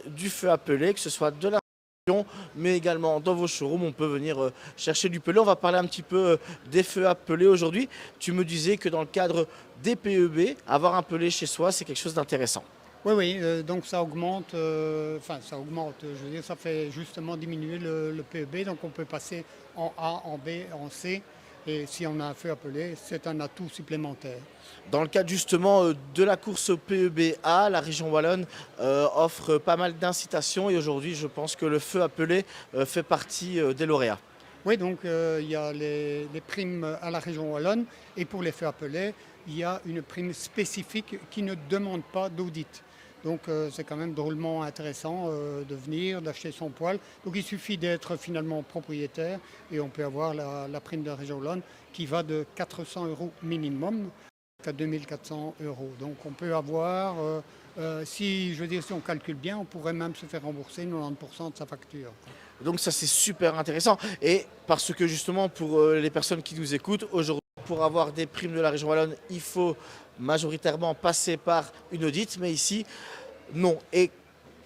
du feu à peler, que ce soit de la région, mais également dans vos showrooms, on peut venir chercher du pelé. On va parler un petit peu des feux à peler aujourd'hui. Tu me disais que dans le cadre des PEB, avoir un pelé chez soi, c'est quelque chose d'intéressant. Oui, oui, donc ça augmente, ça augmente, je veux dire, ça fait justement diminuer le PEB, donc on peut passer en A, en B, en C, et si on a un feu appelé, c'est un atout supplémentaire. Dans le cadre justement de la course au PEBA, la région wallonne offre pas mal d'incitations et aujourd'hui je pense que le feu appelé fait partie des lauréats. Oui, donc il y a les primes à la région wallonne, et pour les feux appelés, il y a une prime spécifique qui ne demande pas d'audit. Donc c'est quand même drôlement intéressant de venir, d'acheter son poêle. Donc il suffit d'être finalement propriétaire et on peut avoir la prime de la région wallonne qui va de 400 € minimum à 2400 €. Donc on peut avoir, si je veux dire, si on calcule bien, on pourrait même se faire rembourser 90% de sa facture. Donc ça c'est super intéressant et parce que justement pour les personnes qui nous écoutent, aujourd'hui pour avoir des primes de la région wallonne, il faut majoritairement passer par une audite, mais ici non. Et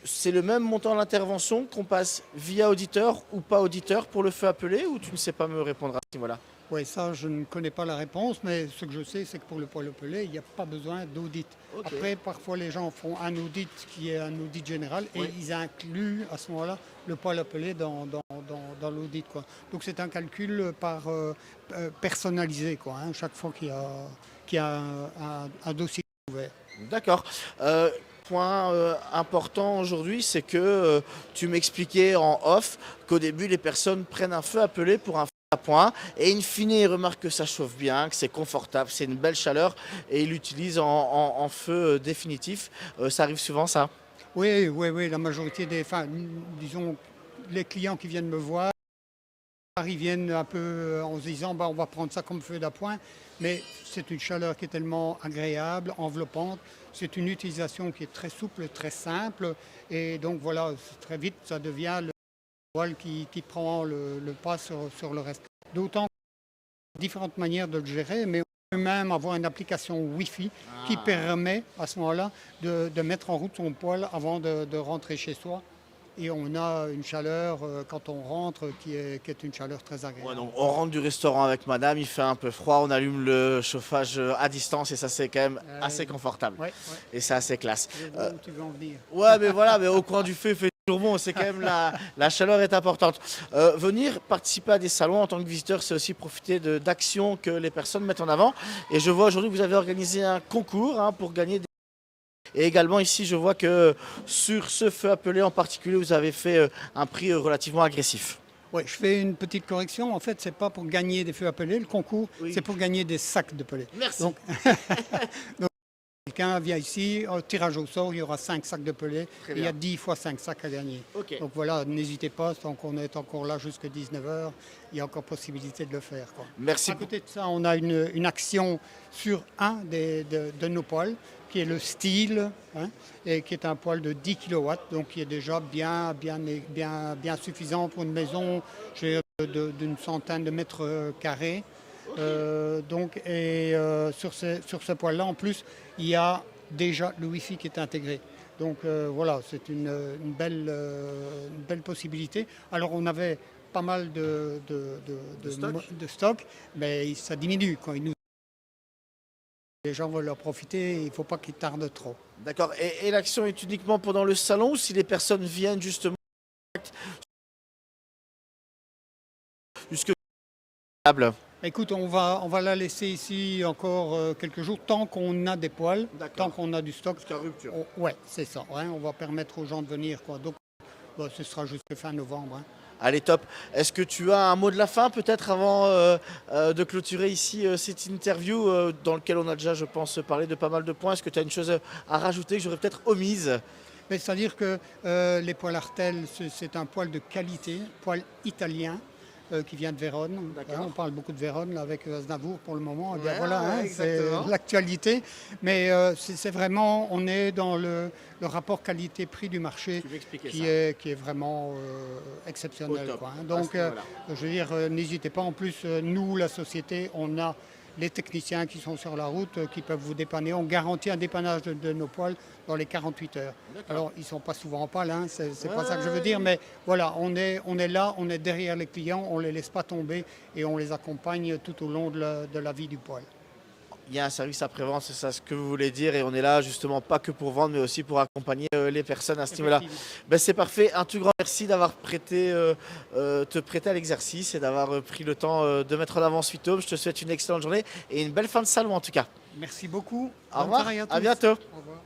c'est le même montant d'intervention qu'on passe via auditeur ou pas auditeur pour le feu appelé ou tu ne sais pas me répondre à ce niveau-là? Oui, ça, je ne connais pas la réponse, mais ce que je sais, c'est que pour le poêle appelé, il n'y a pas besoin d'audit. Ok. Après, parfois, les gens font un audit qui est un audit général et Oui. ils incluent à ce moment-là le poêle appelé dans l'audit, quoi. Donc, c'est un calcul personnalisé, quoi, hein, chaque fois qu'il y a un dossier ouvert. D'accord. Point important aujourd'hui, c'est que tu m'expliquais en off qu'au début, les personnes prennent un feu appelé pour un feu à point et in fine, ils remarquent que ça chauffe bien, que c'est confortable, c'est une belle chaleur et ils l'utilisent en feu définitif. Ça arrive souvent, ça? Oui, oui, oui, la majorité disons, les clients qui viennent me voir, ils viennent un peu en se disant bah, on va prendre ça comme feu d'appoint, mais c'est une chaleur qui est tellement agréable, enveloppante, c'est une utilisation qui est très souple, très simple, et donc voilà, très vite ça devient le poêle qui prend le pas sur le reste. D'autant différentes manières de le gérer, mais on peut même avoir une application Wi-Fi qui permet à ce moment-là de mettre en route son poêle avant de rentrer chez soi. Et on a une chaleur quand on rentre qui est une chaleur très Ouais, agréable. donc on rentre du restaurant avec madame, il fait un peu froid, on allume le chauffage à distance et ça c'est quand même assez confortable. Ouais, ouais, Et c'est assez classe. je vois où tu veux en venir. Ouais, mais voilà, mais au coin du feu, il fait toujours bon. C'est quand même la chaleur est importante. Venir participer à des salons en tant que visiteur, c'est aussi profiter d'actions que les personnes mettent en avant. Et je vois aujourd'hui que vous avez organisé un concours hein, pour gagner des. Et également ici, je vois que sur ce feu appelé en particulier, vous avez fait un prix relativement agressif. Ouais, je fais une petite correction. En fait, c'est pas pour gagner des feux à pellet, le concours, Oui. c'est pour gagner des sacs de pellet. Merci. Donc, quelqu'un vient ici, au tirage au sort, il y aura 5 sacs de pellet. Très Il y a bien. 10 fois 5 sacs à gagner. Ok. Donc voilà, n'hésitez pas, tant qu'on est encore là jusqu'à 19 h, il y a encore possibilité de le faire, quoi. Merci. À côté de ça, on a une action sur un de nos poêles, qui est le Steel, hein, et qui est un poêle de 10 kW, donc qui est déjà bien suffisant pour une maison d'une centaine de mètres carrés. Sur ce poêle-là, en plus, il y a déjà le Wi-Fi qui est intégré. Donc voilà, c'est une belle possibilité. Alors on avait pas mal de stock, mais ça diminue quand les gens veulent en profiter, il ne faut pas qu'ils tardent trop. D'accord. Et l'action est uniquement pendant le salon ou si les personnes viennent justement jusque table? Écoute, on va la laisser ici encore quelques jours, tant qu'on a des poêles, tant qu'on a du stock. Jusqu'à rupture. Ouais, c'est ça. Hein, on va permettre aux gens de venir, quoi. Donc, ce sera jusqu'à fin novembre. Hein. Allez, top. Est-ce que tu as un mot de la fin peut-être avant de clôturer ici cette interview dans laquelle on a déjà, je pense, parlé de pas mal de points. Est-ce que tu as une chose à rajouter que j'aurais peut-être omise? Mais c'est-à-dire que les poêles Artel, c'est un poêle de qualité, poêle italien. Qui vient de Vérone. Hein, on parle beaucoup de Vérone là, avec Aznavour pour le moment. Eh bien, Ouais, voilà, ouais, hein, c'est exactement. l'actualité. Mais c'est vraiment, on est dans le rapport qualité-prix du marché Tu m'expliquais qui ça. est vraiment exceptionnel. Au top, Quoi, hein. à Donc, ce niveau-là. je veux dire, n'hésitez pas. En plus, nous, la société, on a les techniciens qui sont sur la route qui peuvent vous dépanner. On garantit un dépannage de nos poêles dans les 48 heures. Alors, ils ne sont pas souvent en panne, hein, c'est pas ça que je veux dire, mais voilà, on est là, on est derrière les clients, on ne les laisse pas tomber et on les accompagne tout au long de la vie du poêle. Il y a un service après-vente, c'est ça ce que vous voulez dire, et on est là justement pas que pour vendre, mais aussi pour accompagner les personnes à ce niveau-là. Ben, c'est parfait, un tout grand merci d'avoir te prêté à l'exercice et d'avoir pris le temps de mettre en avant Sweet Home. Je te souhaite une excellente journée et une belle fin de salon en tout cas. Merci beaucoup. Au revoir, Bonne soirée à tous. bientôt. Au revoir.